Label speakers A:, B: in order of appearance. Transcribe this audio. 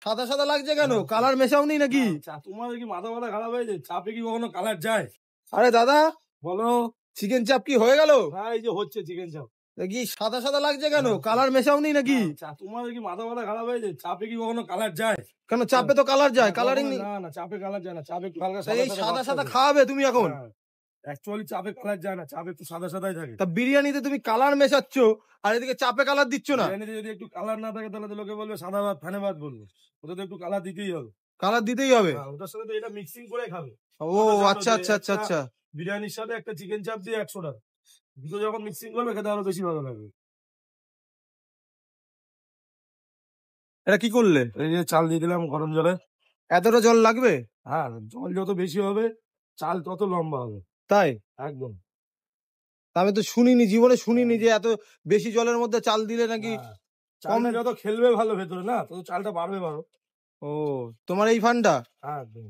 A: সাদা সাদা লাগছে কেন? কালার মেশাওনি নাকি?
B: তোমার কি মাথা মাথা খারাপ হয়েছে? চাপে কি কখনো কালার যায়?
A: আরে দাদা,
B: বলো।
A: চিকেন চাপ কি হয়ে গেল?
B: হ্যাঁ, এই যে হচ্ছে চিকেন চাপ।
A: কি সাদা সাদা লাগছে কেন? কালার মেশাওনি নাকি?
B: তোমার কি মাথা মাথা খারাপ হয়েছে? চাপে কি কখনো কালার যায়?
A: কেন, চাপে তো কালার যায়, কালারিং
B: না, চাপে কালার যায় না। চাপে একটু হালকা
A: এই সাদা সাদা খাওয়াবে তুমি এখন?
B: অ্যাকচুয়ালি চাপে কালার যায় না, চাপে একটু সাদা সাদাই থাকে।
A: তা বিরিয়ানিতে তুমি কালার মেশাচ্ছ আর এদিকে চাপে কালার দিচ্ছ না?
B: বিরিয়ানিতে যদি একটু কালার না থাকে তাহলে তো লোকে বলবে সাদা ভাত, ফেনে ভাত বলবে। ওটা তো একটু কালার দিতেই হবে।
A: কালার দিতেই হবে?
B: ওটার সাথে তো এটা মিক্সিং করে খাবে।
A: ও আচ্ছা আচ্ছা আচ্ছা আচ্ছা।
B: বিরিয়ানির সাথে একটা চিকেন চাপ দিয়ে 100 টাকা, দুটো যখন মিক্সিং করবে খেতে আরো বেশি ভালো লাগবে।
A: এটা কি করলে?
B: এই যে চাল দিয়ে দিলাম গরম জলে।
A: এতটা জল লাগবে?
B: হ্যাঁ, জল যত বেশি হবে চাল তত লম্বা হবে।
A: তাই?
B: একদম।
A: আমি তো শুনিনি, জীবনে শুনিনি যে এত বেশি জলের মধ্যে চাল দিলে নাকি
B: চালটা যত খেলবে ভালো ভেতরে না, তত চালটা বাড়বে ভালো।
A: ও, তোমার এই ফান্ডা?
B: হ্যাঁ, একদম।